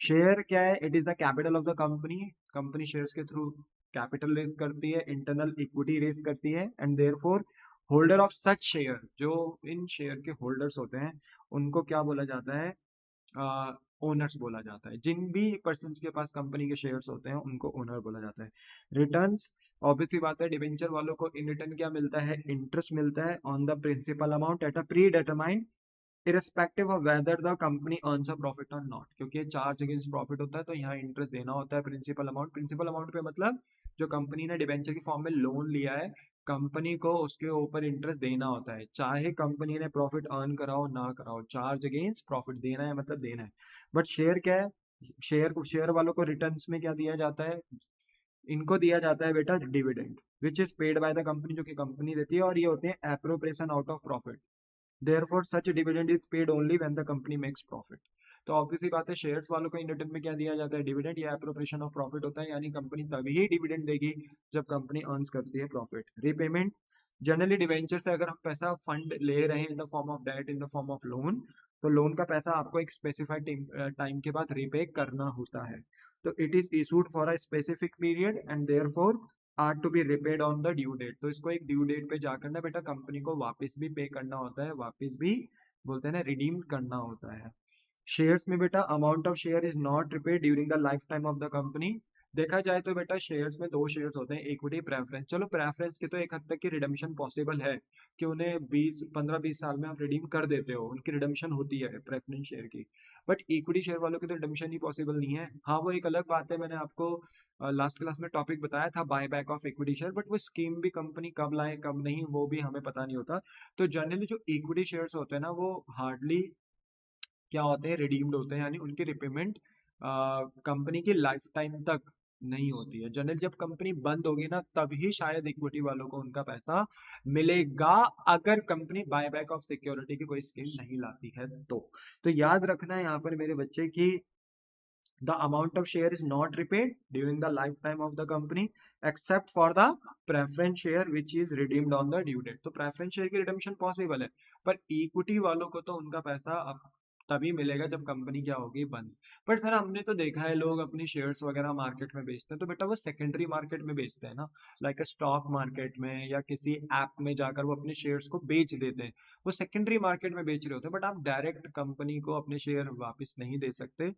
शेयर क्या है, it is the capital of the company, company shares के थ्रू कैपिटल रेज करती है, इंटरनल इक्विटी रेज करती है, and therefore holder of such share, जो इन शेयर के होल्डर्स होते हैं उनको क्या बोला जाता है, ओनर्स बोला जाता है। जिन भी पर्सन के पास कंपनी के शेयर्स होते हैं उनको ओनर बोला जाता है। रिटर्न्स, ऑब्वियसली बात है, डिवेंचर वालों को इन रिटर्न क्या मिलता है, इंटरेस्ट मिलता है on the principal amount at a predetermined irrespective of whether the company earns a profit or not, क्योंकि चार्ज अगेंस्ट प्रॉफिट होता है तो यहाँ इंटरेस्ट देना होता है प्रिंसिपल अमाउंट पे, मतलब जो कंपनी ने डिवेंचर की फॉर्म में लोन लिया है, कंपनी को उसके ऊपर इंटरेस्ट देना होता है, चाहे कंपनी ने प्रॉफिट अर्न कराओ ना कराओ, चार्ज अगेंस्ट प्रॉफिट देना है, मतलब देना है। बट शेयर क्या है, शेयर वालों को रिटर्न्स में क्या दिया जाता है, इनको दिया जाता है बेटा dividend, which is paid by the company, जो कि कंपनी देती है, और ये होते हैं appropriation out of profit. Therefore, such dividend is paid only when the company makes profit. तो ऑब्वियसली बात है, शेयर्स वालों को इन रिटर्न में क्या दिया जाता है, डिविडेंड या एप्रोप्रिएशन ऑफ प्रॉफिट होता है, यानी कंपनी तभी ही डिविडेंड देगी जब कंपनी अर्न्स करती है प्रॉफिट। रीपेमेंट, जनरली डिवेंचर से अगर हम पैसा फंड ले रहे हैं in the form of debt, in the form of loan, तो लोन का पैसा आपको एक स्पेसिफाइड टाइम के बाद रीपे करना होता है। तो it is issued for a specific period and therefore are to be repaid on the due date. तो इसको एक ड्यू डेट पे जाकर ना बेटा कंपनी को वापस भी पे करना होता है, वापस भी बोलते हैं ना रिडीम करना होता है। शेयर्स में बेटा amount of share is not repaid during the life time of the company. देखा जाए तो बेटा शेयर्स में दो शेयर्स होते हैं, इक्विटी प्रेफरेंस। चलो प्रेफरेंस की तो एक हद तक की रिडम्पशन पॉसिबल है, कि उन्हें 20 15 20 साल में आप रिडीम कर देते हो, उनकी रिडम्पशन होती है प्रेफरेंस शेयर की। बट इक्विटी शेयर वालों की तो रिडम्पशन ही पॉसिबल नहीं है। हाँ वो एक अलग बात है, मैंने आपको लास्ट क्लास में टॉपिक बताया था buy back of equity share, but वो स्कीम भी कंपनी कब लाए कब नहीं वो भी हमें पता नहीं होता। तो जनरली जो इक्विटी शेयर्स होते हैं ना वो हार्डली क्या होते हैं, रिडीम्ड होते हैं, यानी उनकी रिपेमेंट कंपनी की लाइफ टाइम तक नहीं होती है। जनरल जब कंपनी बंद होगी ना तभी शायद इक्विटी वालों को उनका पैसा मिलेगा, अगर कंपनी बायबैक ऑफ सिक्योरिटी की कोई स्कीम नहीं लाती है तो याद रखना है यहाँ पर मेरे बच्चे की the amount of share is not repaid during the lifetime of the company except for the preference share which is redeemed on the due date। तो preference share की redemption possible है, पर equity वालों को तो उनका पैसा तभी मिलेगा जब कंपनी क्या होगी, बंद। पर सर हमने तो देखा है लोग अपनी शेयर्स वगैरह मार्केट में बेचते हैं, तो बेटा वो सेकेंडरी मार्केट में बेचते हैं ना, लाइक स्टॉक मार्केट में या किसी ऐप में जाकर वो अपने शेयर्स को बेच देते हैं, वो सेकेंडरी मार्केट में बेच रहे होते हैं। बट आप डायरेक्ट कंपनी को अपने शेयर वापस नहीं दे सकते,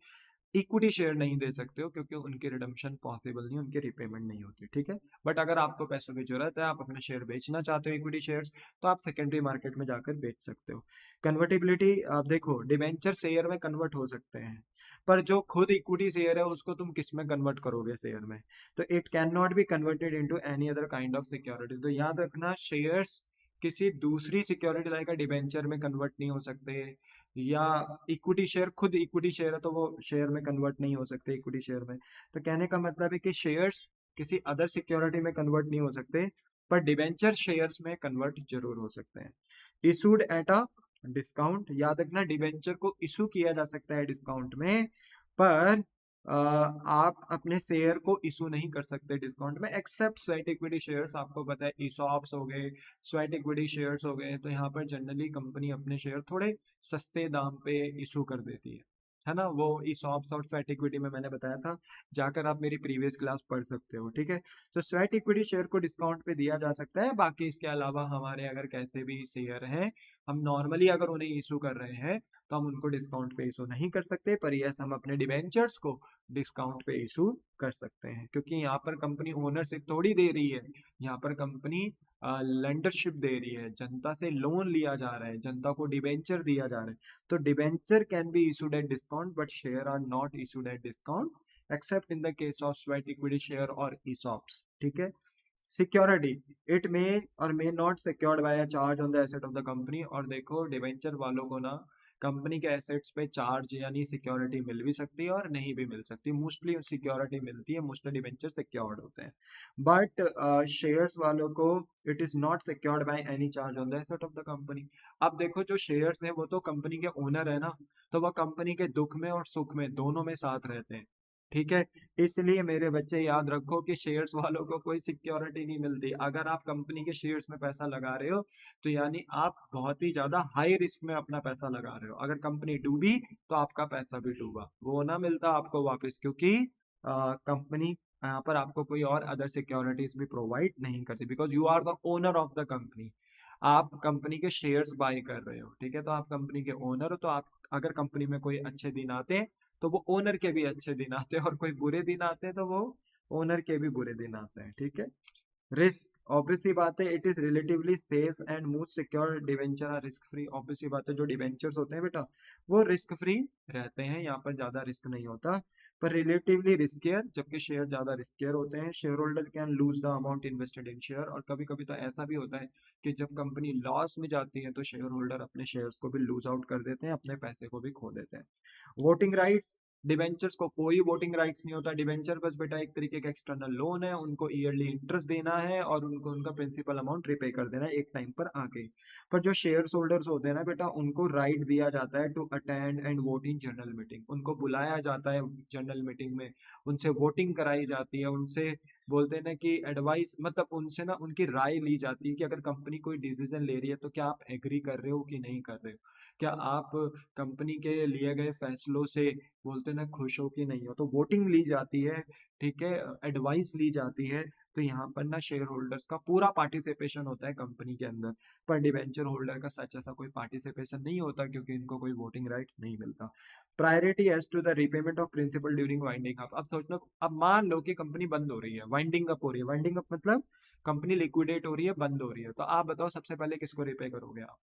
इक्विटी शेयर नहीं दे सकते हो, क्योंकि उनकी रिडम्पशन पॉसिबल नहीं, उनकी रिपेमेंट नहीं होती, ठीक है। बट अगर आपको पैसों की जरूरत है, आप अपने शेयर बेचना चाहते हो इक्विटी शेयर्स, तो आप सेकेंडरी मार्केट में जाकर बेच सकते हो। कन्वर्टिबिलिटी, आप देखो डिवेंचर शेयर में कन्वर्ट हो सकते हैं, पर जो खुद इक्विटी शेयर है उसको तुम किस में कन्वर्ट करोगे, शेयर में, तो it can not be converted into any other kind of security. तो याद रखना शेयर्स किसी दूसरी सिक्योरिटी लाइक डिवेंचर में कन्वर्ट नहीं हो सकते, या इक्विटी शेयर, खुद इक्विटी शेयर है तो वो शेयर में कन्वर्ट नहीं हो सकते इक्विटी शेयर में। तो कहने का मतलब है कि शेयर्स किसी अदर सिक्योरिटी में कन्वर्ट नहीं हो सकते, पर डिवेंचर शेयर्स में कन्वर्ट जरूर हो सकते हैं। इशूड एट अ डिस्काउंट, याद रखना डिवेंचर को इशू किया जा सकता है डिस्काउंट में, पर आप अपने शेयर को इशू नहीं कर सकते डिस्काउंट में, एक्सेप्ट स्वेट इक्विटी शेयर्स। आपको पता है ईसॉप्स हो गए, स्वेट इक्विटी शेयर्स हो गए, तो यहाँ पर जनरली कंपनी अपने शेयर थोड़े सस्ते दाम पे इशू कर देती है ना। वो ईसॉप्स और स्वेट इक्विटी में मैंने बताया था, जाकर आप मेरी प्रीवियस क्लास पढ़ सकते हो, ठीक है। तो स्वेट इक्विटी शेयर को डिस्काउंट पे दिया जा सकता है, बाकी इसके अलावा हमारे अगर कैसे भी शेयर हैं, हम नॉर्मली अगर उन्हें इशू कर रहे हैं तो हम उनको डिस्काउंट पे इशू नहीं कर सकते, पर यस हम अपने डिवेंचर्स को डिस्काउंट पे इशू कर सकते हैं, क्योंकि यहाँ पर कंपनी ओनरशिप थोड़ी दे रही है, यहाँ पर कंपनी लेंडरशिप दे रही है, जनता से लोन लिया जा रहा है, जनता को डिवेंचर दिया जा रहा है। तो debenture can be issued at discount but share are not issued at discount, except in the case of sweat equity share or ESOPs, ठीक है। Security, it may or may not secured by a charge on the asset of the company. और देखो debenture वालों को ना company के assets पे charge यानी सिक्योरिटी मिल भी सकती है और नहीं भी मिल सकती। मोस्टली सिक्योरिटी मिलती है, मोस्टली डिवेंचर सिक्योर्ड होते हैं, बट शेयर्स वालों को it is not secured by any charge on the asset of the company. अब देखो जो शेयर्स हैं वो तो कंपनी के ओनर है ना, तो वह कंपनी के दुख में और सुख में दोनों में साथ रहते हैं, ठीक है। इसलिए मेरे बच्चे याद रखो कि शेयर्स वालों को कोई सिक्योरिटी नहीं मिलती। अगर आप कंपनी के शेयर्स में पैसा लगा रहे हो तो यानी आप बहुत ही ज्यादा हाई रिस्क में अपना पैसा लगा रहे हो। अगर कंपनी डूबी तो आपका पैसा भी डूबा, वो ना मिलता आपको वापस, क्योंकि कंपनी यहाँ पर आपको कोई और अदर सिक्योरिटीज भी प्रोवाइड नहीं करती, because you are the owner of the company. आप कंपनी के शेयर्स बाय कर रहे हो, ठीक है, तो आप कंपनी के ओनर हो। तो आप अगर कंपनी में कोई अच्छे दिन आते हैं तो वो ओनर के भी अच्छे दिन आते हैं, और कोई बुरे दिन आते हैं तो वो ओनर के भी बुरे दिन आते हैं, ठीक है। रिस्क, ऑब्वियस सी बात है, it is relatively safe and most secure debenture are risk free. Obvious सी बात है, जो डिवेंचर्स होते हैं बेटा वो रिस्क फ्री रहते हैं, यहाँ पर ज्यादा रिस्क नहीं होता। पर रिलेटिवली रिस्कियर, जबकि शेयर ज्यादा रिस्कियर होते हैं। Share holder can lose the amount invested in share. और कभी कभी तो ऐसा भी होता है कि जब कंपनी लॉस में जाती है तो शेयर होल्डर अपने शेयर्स को भी लूज आउट कर देते हैं, अपने पैसे को भी खो देते हैं। वोटिंग राइट्स, डिवेंचर्स को कोई वोटिंग राइट्स नहीं होता। डिवेंचर बस बेटा एक तरीके का एक्सटर्नल लोन है, उनको ईयरली इंटरेस्ट देना है और उनको उनका प्रिंसिपल अमाउंट रिपे कर देना है एक टाइम पर आके। पर जो शेयर होल्डर्स होते हैं ना बेटा, उनको राइट दिया जाता है to attend and vote in general meeting. उनको बुलाया जाता है जनरल मीटिंग में, उनसे वोटिंग कराई जाती है, उनसे बोलते हैं ना कि एडवाइस, मतलब उनसे ना उनकी राय ली जाती है कि अगर कंपनी कोई डिसीजन ले रही है तो क्या आप एग्री कर रहे हो कि नहीं कर रहे हो, क्या आप कंपनी के लिए गए फैसलों से बोलते ना खुश हो कि नहीं हो। तो वोटिंग ली जाती है, ठीक है, एडवाइस ली जाती है। तो यहाँ पर ना शेयर होल्डर्स का पूरा पार्टिसिपेशन होता है कंपनी के अंदर। पर डिवेंचर होल्डर का सच ऐसा कोई पार्टिसिपेशन नहीं होता, क्योंकि इनको कोई वोटिंग राइट्स नहीं मिलता। Priority as to the repayment of principal during winding up. अब सोच लो, अब मान लो कि कंपनी बंद हो रही है, वाइंडिंग अप हो रही है। वाइंडिंग अप मतलब कंपनी लिक्विडेट हो रही है, बंद हो रही है। तो आप बताओ सबसे पहले किसको रिपे करोगे आप?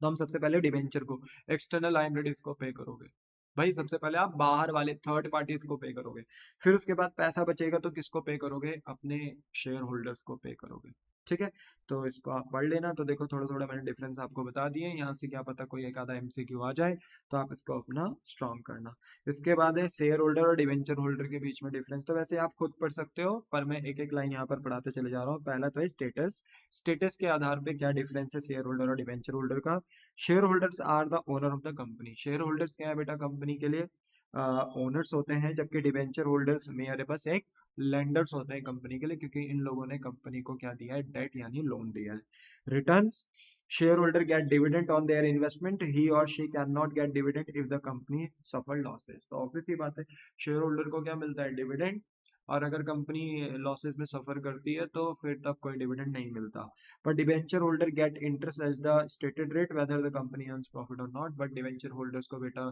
तो हम सबसे पहले डिवेंचर को, एक्सटर्नल लायबिलिटीज को पे करोगे भाई। सबसे पहले आप बाहर वाले थर्ड पार्टीज को पे करोगे, फिर उसके बाद पैसा बचेगा तो किसको पे करोगे? अपने शेयर होल्डर्स को पे करोगे, ठीक है। तो इसको आप पढ़ लेना। तो देखो थोड़ा थोड़ा मैंने डिफरेंस आपको बता दिए, यहाँ से क्या पता कोई एक आधा MCQ आ जाए, तो आप इसको अपना स्ट्रॉन्ग करना। इसके बाद है शेयर होल्डर और डिवेंचर होल्डर के बीच में डिफरेंस। तो वैसे आप खुद पढ़ सकते हो, पर मैं एक एक लाइन यहाँ पर पढ़ाते चले जा रहा हूँ। पहला तो है स्टेटस। स्टेटस के आधार पे क्या डिफरेंस है शेयर होल्डर और डिवेंचर होल्डर का। Share holders are the owner of the company. Share holders क्या है बेटा? कंपनी के लिए ओनर्स होते हैं, जबकि डिवेंचर होल्डर्स मेरे पास एक लेंडर्स होते हैं कंपनी के लिए, क्योंकि इन लोगों ने कंपनी को क्या दिया है? डेट यानी लोन दिया है। Returns, shareholder get dividend on their investment, he और she can not get dividend if the company suffer losses. तो ऑब्वियस ही बात है, शेयर होल्डर को क्या मिलता है? डिविडेंड। और अगर कंपनी लॉसेस में सफर करती है तो फिर तब कोई डिविडेंड नहीं मिलता। पर debenture holder get interest as the stated rate whether the company earns profit or not. But debenture holders को बेटा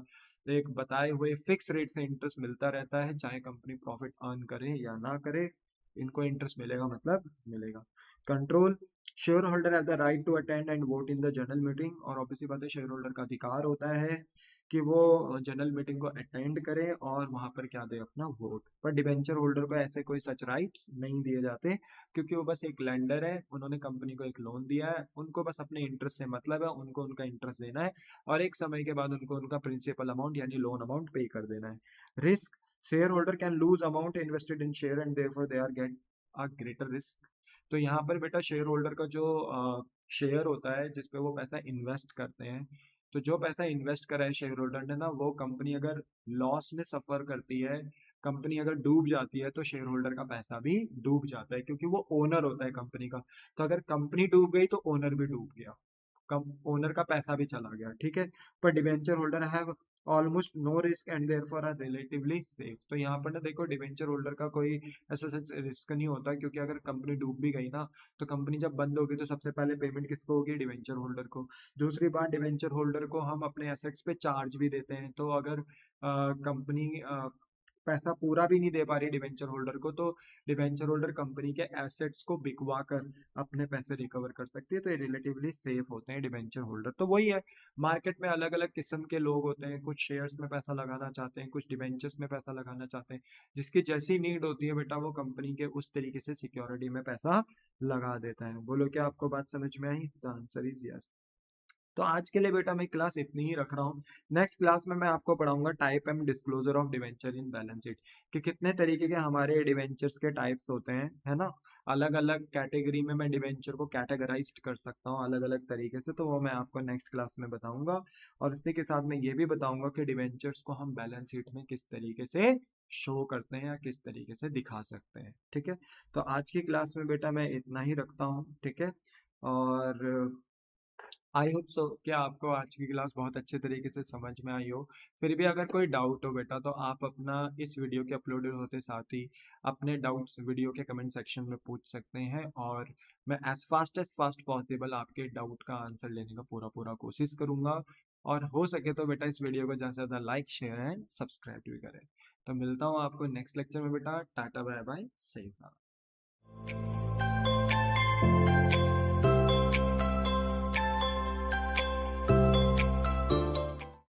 एक बताए हुए फिक्स रेट से इंटरेस्ट मिलता रहता है, चाहे कंपनी प्रॉफिट अर्न करे या ना करे, इनको इंटरेस्ट मिलेगा, मतलब मिलेगा। Control, share holder have the right to attend and vote in the general meeting. और ऑब्वियसली बात है, शेयर होल्डर का अधिकार होता है कि वो जनरल मीटिंग को अटेंड करे और वहां पर क्या दे? अपना वोट। पर डिवेंचर होल्डर को ऐसे कोई सच राइट्स नहीं दिए जाते, क्योंकि वो बस एक लेंडर है, उन्होंने कंपनी को एक लोन दिया है, उनको बस अपने इंटरेस्ट से मतलब है, उनको उनका इंटरेस्ट देना है और एक समय के बाद उनको उनका प्रिंसिपल अमाउंट यानी लोन अमाउंट पे कर देना है। Risk, share holder can lose amount invested in share and therefore they are get a greater risk. तो यहाँ पर बेटा शेयर होल्डर का जो शेयर होता है जिसपे वो पैसा इन्वेस्ट करते हैं, तो जो पैसा इन्वेस्ट करा है शेयर होल्डर ने ना, वो कंपनी अगर लॉस में सफर करती है, कंपनी अगर डूब जाती है, तो शेयर होल्डर का पैसा भी डूब जाता है, क्योंकि वो ओनर होता है कंपनी का। तो अगर कंपनी डूब गई तो ओनर भी डूब गया, कम ओनर का पैसा भी चला गया, ठीक है। पर debenture holder have almost no risk and therefore are relatively safe. तो यहाँ पर ना देखो डिवेंचर होल्डर का कोई ऐसा सच रिस्क नहीं होता, क्योंकि अगर कंपनी डूब भी गई ना, तो कंपनी जब बंद होगी तो सबसे पहले पेमेंट किसको होगी? डिवेंचर होल्डर को। दूसरी बात, डिवेंचर होल्डर को हम अपने एसेट्स पे चार्ज भी देते हैं। तो अगर कंपनी पैसा पूरा भी नहीं दे पा रही डिवेंचर होल्डर को, तो डिवेंचर होल्डर कंपनी के एसेट्स को बिकवा कर अपने पैसे रिकवर कर सकती है। तो ये रिलेटिवली सेफ होते हैं डिवेंचर होल्डर। तो वही है, मार्केट में अलग अलग किस्म के लोग होते हैं, कुछ शेयर्स में पैसा लगाना चाहते हैं, कुछ डिवेंचर्स में पैसा लगाना चाहते हैं। जिसकी जैसी नीड होती है बेटा, वो कंपनी के उस तरीके से सिक्योरिटी में पैसा लगा देता है। बोलो क्या आपको बात समझ में आई? The answer is yes. तो आज के लिए बेटा मैं क्लास इतनी ही रख रहा हूँ। नेक्स्ट क्लास में मैं आपको पढ़ाऊंगा type and disclosure of debenture in balance sheet, कि कितने तरीके के हमारे डिवेंचर्स के टाइप्स होते हैं, है ना। अलग अलग कैटेगरी में मैं डिवेंचर को कैटेगराइज कर सकता हूँ अलग अलग तरीके से, तो वो मैं आपको नेक्स्ट क्लास में बताऊंगा। और इसी के साथ मैं ये भी बताऊंगा कि डिवेंचर्स को हम बैलेंस शीट में किस तरीके से शो करते हैं या किस तरीके से दिखा सकते हैं। ठीक है, तो आज की क्लास में बेटा मैं इतना ही रखता हूँ। ठीक है, और आई होप सो क्या आपको आज की क्लास बहुत अच्छे तरीके से समझ में आई हो। फिर भी अगर कोई डाउट हो बेटा, तो आप अपना इस वीडियो के अपलोडेड होते साथ ही अपने डाउट्स वीडियो के कमेंट सेक्शन में पूछ सकते हैं, और मैं एज फास्ट पॉसिबल आपके डाउट का आंसर लेने का पूरा पूरा कोशिश करूंगा। और हो सके तो बेटा इस वीडियो को ज़्यादा से ज़्यादा लाइक शेयर एंड सब्सक्राइब भी करें। तो मिलता हूँ आपको नेक्स्ट लेक्चर में बेटा। टाटा बाय बाय, सही